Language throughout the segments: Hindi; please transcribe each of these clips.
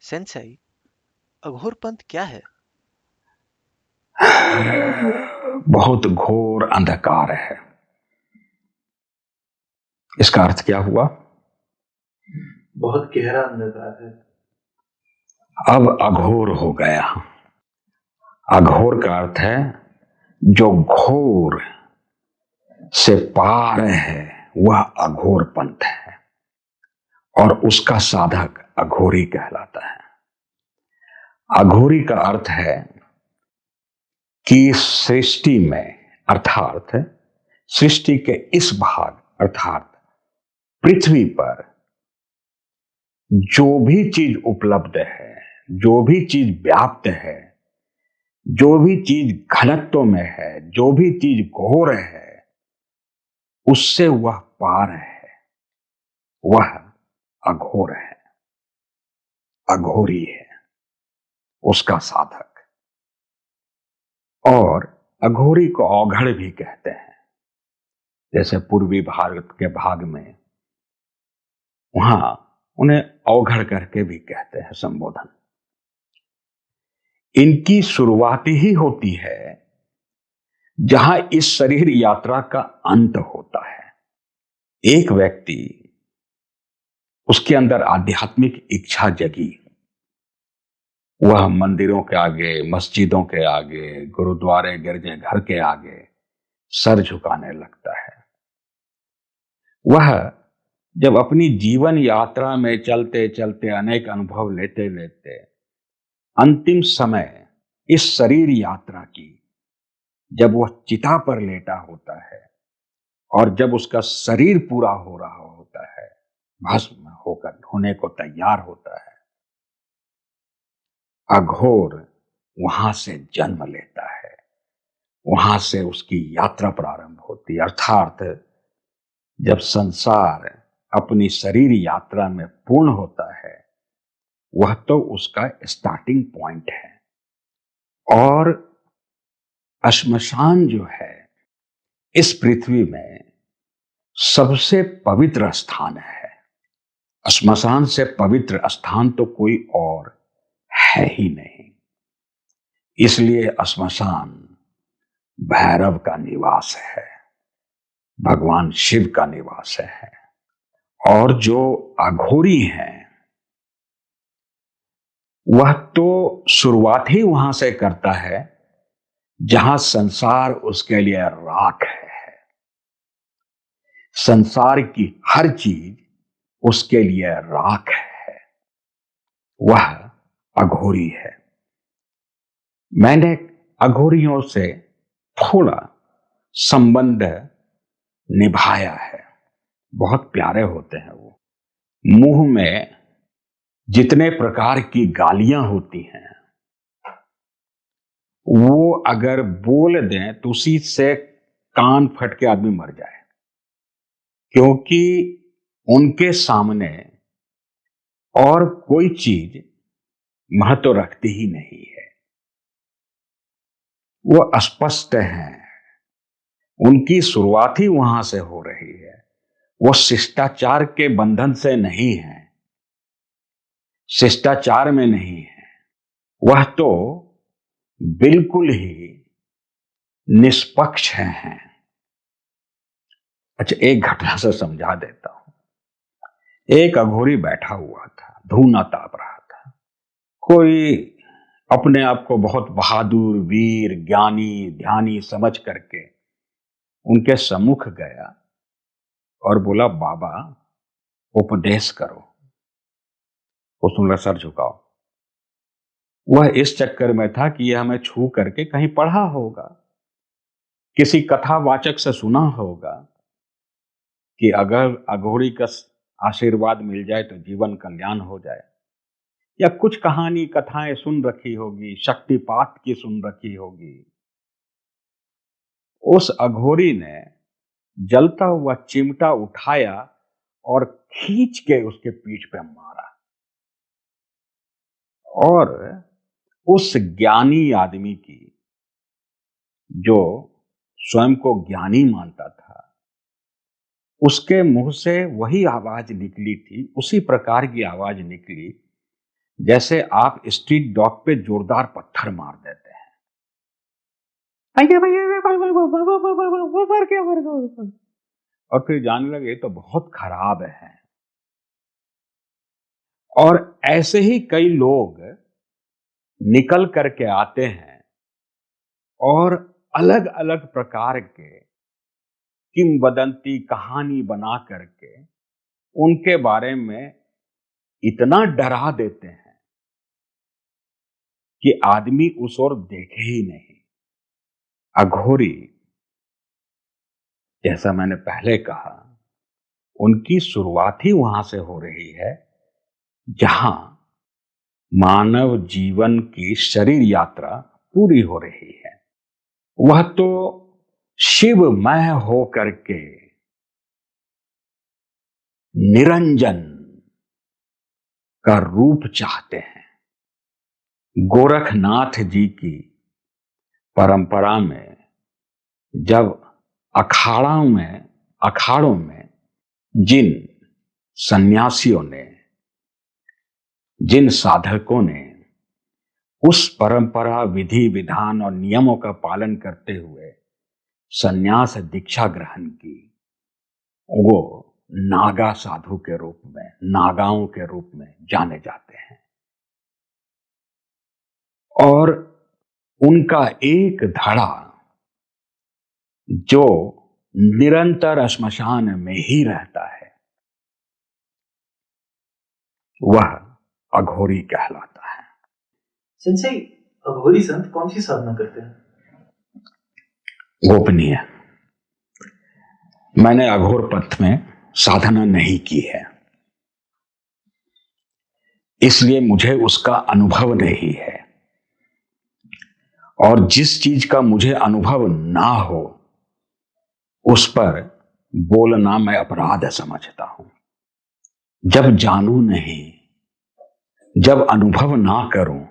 सेंसाई, अघोरपंथ क्या है? बहुत घोर अंधकार है। इसका अर्थ क्या हुआ? बहुत गहरा अंधकार है। अब अघोर हो गया। अघोर का अर्थ है जो घोर से पार है, वह अघोर पंथ है और उसका साधक अघोरी कहलाता है। अघोरी का अर्थ है कि सृष्टि में, अर्थात सृष्टि के इस भाग अर्थात पृथ्वी पर जो भी चीज उपलब्ध है, जो भी चीज व्याप्त है, जो भी चीज घनत्व में है, जो भी चीज घोर है, उससे वह पार है, वह अघोर है, अघोरी है, उसका साधक। और अघोरी को औघड़ भी कहते हैं। जैसे पूर्वी भारत के भाग में वहां उन्हें औघड़ करके भी कहते हैं संबोधन। इनकी शुरुआत ही होती है जहां इस शरीर यात्रा का अंत होता है। एक व्यक्ति, उसके अंदर आध्यात्मिक इच्छा जगी, वह मंदिरों के आगे, मस्जिदों के आगे, गुरुद्वारे, गिरजे घर के आगे सर झुकाने लगता है। वह जब अपनी जीवन यात्रा में चलते चलते अनेक अनुभव लेते लेते अंतिम समय इस शरीर यात्रा की, जब वह चिता पर लेटा होता है और जब उसका शरीर पूरा हो रहा होता है, भस्म होकर होने को तैयार होता है, अघोर वहां से जन्म लेता है, वहां से उसकी यात्रा प्रारंभ होती है। अर्थात जब संसार अपनी शरीर यात्रा में पूर्ण होता है, वह तो उसका स्टार्टिंग पॉइंट है। और श्मशान जो है इस पृथ्वी में सबसे पवित्र स्थान है। श्मशान से पवित्र स्थान तो कोई और है ही नहीं। इसलिए श्मशान भैरव का निवास है, भगवान शिव का निवास है। और जो अघोरी हैं वह तो शुरुआत ही वहां से करता है जहां संसार उसके लिए राख है। संसार की हर चीज उसके लिए राख है, वह अघोरी है। मैंने अघोरियों से थोड़ा संबंध निभाया है। बहुत प्यारे होते हैं वो। मुंह में जितने प्रकार की गालियां होती हैं, वो अगर बोल दें तो उसी से कान फट के आदमी मर जाए, क्योंकि उनके सामने और कोई चीज महत्व रखती ही नहीं है। वो स्पष्ट हैं, उनकी शुरुआत ही वहां से हो रही है। वो शिष्टाचार के बंधन से नहीं है, शिष्टाचार में नहीं है, वह तो बिल्कुल ही निष्पक्ष हैं। अच्छा, एक घटना से समझा देता हूं। एक अघोरी बैठा हुआ था, धूना ताप रहा था। कोई अपने आप को बहुत बहादुर, वीर, ज्ञानी, ध्यानी समझ करके उनके सम्मुख गया और बोला, बाबा उपदेश करो। उसने सर झुकाओ। वह इस चक्कर में था कि यह हमें छू करके कहीं पढ़ा होगा, किसी कथावाचक से सुना होगा कि अगर अघोरी का आशीर्वाद मिल जाए तो जीवन कल्याण हो जाए, या कुछ कहानी कथाएं सुन रखी होगी, शक्तिपात की सुन रखी होगी। उस अघोरी ने जलता हुआ चिमटा उठाया और खींच के उसके पीठ पे मारा। और उस ज्ञानी आदमी की, जो स्वयं को ज्ञानी मानता था, उसके मुंह से वही आवाज निकली थी, उसी प्रकार की आवाज निकली जैसे आप स्ट्रीट डॉग पे जोरदार पत्थर मार देते हैं, भैया भैया मर गया, और फिर जाने लगे तो बहुत खराब है। और ऐसे ही कई लोग निकल करके आते हैं और अलग अलग प्रकार के किंवदंती कहानी बना करके उनके बारे में इतना डरा देते हैं कि आदमी उस ओर देखे ही नहीं। अघोरी, जैसा मैंने पहले कहा, उनकी शुरुआत ही वहां से हो रही है जहां मानव जीवन की शरीर यात्रा पूरी हो रही है। वह तो शिवमय हो करके निरंजन का रूप चाहते हैं। गोरखनाथ जी की परंपरा में जब अखाड़ों में जिन सन्यासियों ने, जिन साधकों ने उस परंपरा, विधि विधान और नियमों का पालन करते हुए सन्यास दीक्षा ग्रहण की, वो नागा साधु के रूप में, नागाओं के रूप में जाने जाते हैं। और उनका एक धड़ा जो निरंतर श्मशान में ही रहता है, वह अघोरी कहलाता है। सेंसेई, अघोरी संत कौन सी साधना करते हैं? गोपनीय। मैंने अघोर पथ में साधना नहीं की है, इसलिए मुझे उसका अनुभव नहीं है। और जिस चीज का मुझे अनुभव ना हो उस पर बोलना मैं अपराध समझता हूं। जब जानू नहीं, जब अनुभव ना करूं,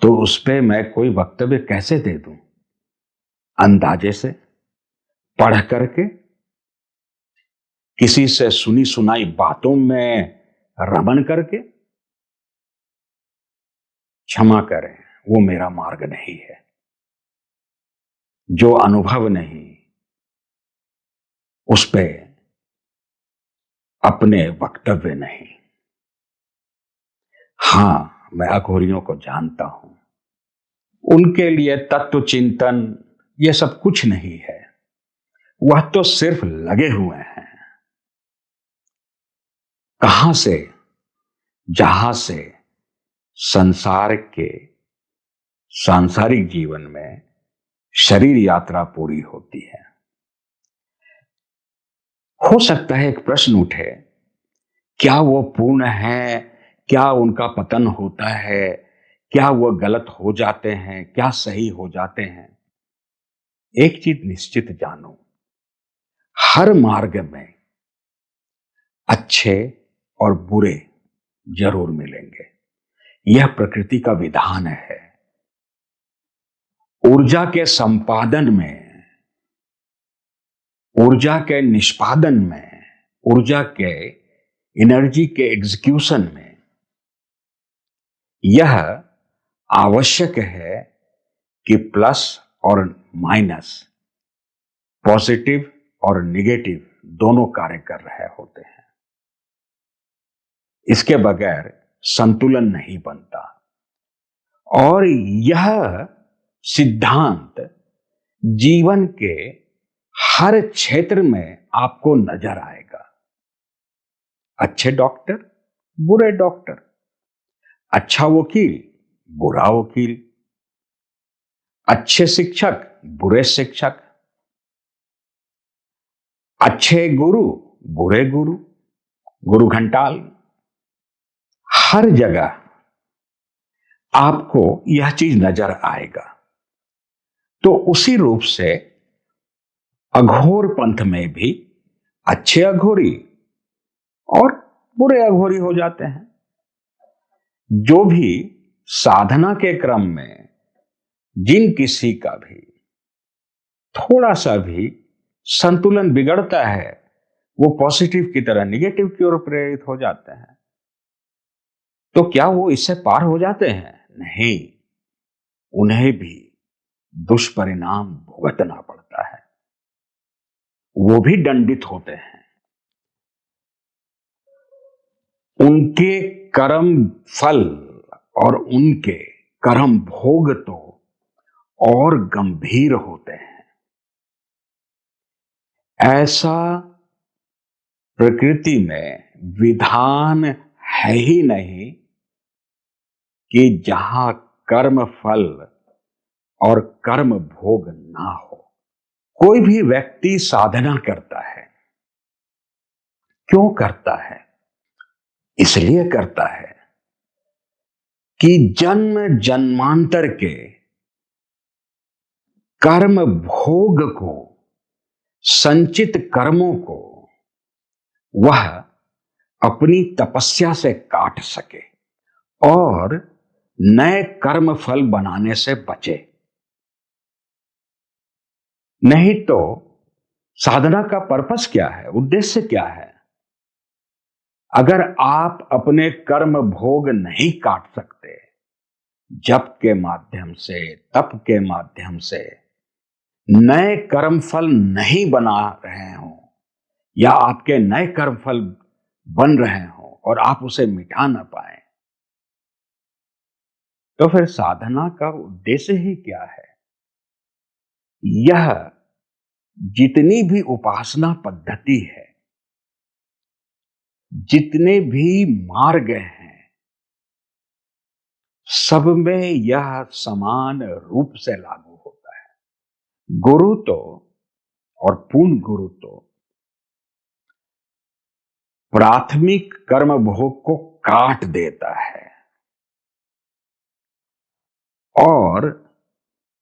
तो उस पे मैं कोई वक्तव्य कैसे दे दूं? अंदाजे से, पढ़ करके, किसी से सुनी सुनाई बातों में रमन करके? क्षमा करें, वो मेरा मार्ग नहीं है। जो अनुभव नहीं, उस पे अपने वक्तव्य नहीं। हां, मैं अघोरियों को जानता हूं। उनके लिए तत्व चिंतन ये सब कुछ नहीं है। वह तो सिर्फ लगे हुए हैं। कहां से? जहां से संसार के सांसारिक जीवन में शरीर यात्रा पूरी होती है। हो सकता है एक प्रश्न उठे, क्या वो पूर्ण है? क्या उनका पतन होता है? क्या वो गलत हो जाते हैं? क्या सही हो जाते हैं? एक चीज निश्चित जानो, हर मार्ग में अच्छे और बुरे जरूर मिलेंगे। यह प्रकृति का विधान है। ऊर्जा के संपादन में, ऊर्जा के निष्पादन में, ऊर्जा के एनर्जी के एग्जीक्यूशन में यह आवश्यक है कि प्लस और माइनस, पॉजिटिव और निगेटिव दोनों कार्य कर रहे होते हैं। इसके बगैर संतुलन नहीं बनता। और यह सिद्धांत जीवन के हर क्षेत्र में आपको नजर आएगा। अच्छे डॉक्टर, बुरे डॉक्टर, अच्छा वकील, बुरा वकील, अच्छे शिक्षक, बुरे शिक्षक, अच्छे गुरु, बुरे गुरु, गुरु घंटाल। हर जगह आपको यह चीज नजर आएगा। तो उसी रूप से अघोर पंथ में भी अच्छे अघोरी और बुरे अघोरी हो जाते हैं। जो भी साधना के क्रम में जिन किसी का भी थोड़ा सा भी संतुलन बिगड़ता है, वो पॉजिटिव की तरह निगेटिव की ओर प्रेरित हो जाते हैं। तो क्या वो इससे पार हो जाते हैं? नहीं, उन्हें भी दुष्परिणाम भुगतना पड़ता है। वो भी दंडित होते हैं। उनके कर्म फल और उनके कर्म भोग तो और गंभीर होते हैं। ऐसा प्रकृति में विधान है ही नहीं कि जहां कर्म फल और कर्म भोग ना हो। कोई भी व्यक्ति साधना करता है, क्यों करता है? इसलिए करता है कि जन्म जन्मांतर के कर्म भोग को, संचित कर्मों को वह अपनी तपस्या से काट सके और नए कर्म फल बनाने से बचे। नहीं तो साधना का पर्पस क्या है, उद्देश्य क्या है? अगर आप अपने कर्म भोग नहीं काट सकते, जप के माध्यम से, तप के माध्यम से नए कर्म फल नहीं बना रहे हो, या आपके नए कर्म फल बन रहे हो और आप उसे मिटा ना पाए, तो फिर साधना का उद्देश्य ही क्या है? यह जितनी भी उपासना पद्धति है, जितने भी मार्ग हैं, सब में यह समान रूप से लागू होता है। गुरु तो, और पूर्ण गुरु तो प्राथमिक कर्म भोग को काट देता है और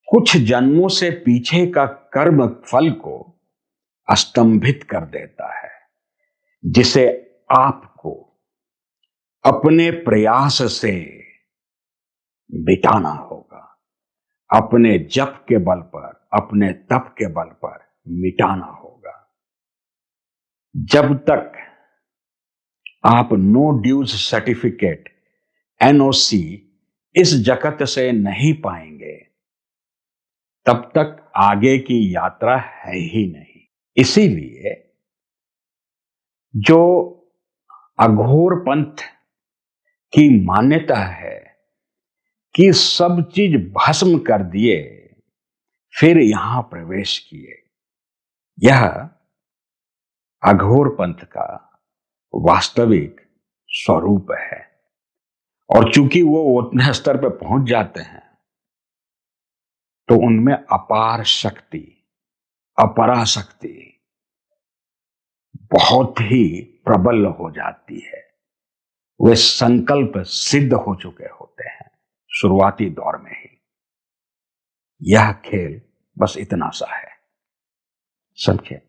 कुछ जन्मों से पीछे का कर्म फल को स्तंभित कर देता है, जिसे आपको अपने प्रयास से मिटाना होगा। अपने जप के बल पर, अपने तप के बल पर मिटाना होगा। जब तक आप नो ड्यूज सर्टिफिकेट, NOC इस जगत से नहीं पाएंगे, तब तक आगे की यात्रा है ही नहीं। इसीलिए जो अघोर पंथ की मान्यता है कि सब चीज भस्म कर दिए फिर यहां प्रवेश किए, यह अघोर पंथ का वास्तविक स्वरूप है। और चूंकि वो उतने स्तर पर पहुंच जाते हैं तो उनमें अपार शक्ति, अपराशक्ति बहुत ही प्रबल हो जाती है। वे संकल्प सिद्ध हो चुके होते हैं शुरुआती दौर में ही। यह खेल बस इतना सा है, समझे?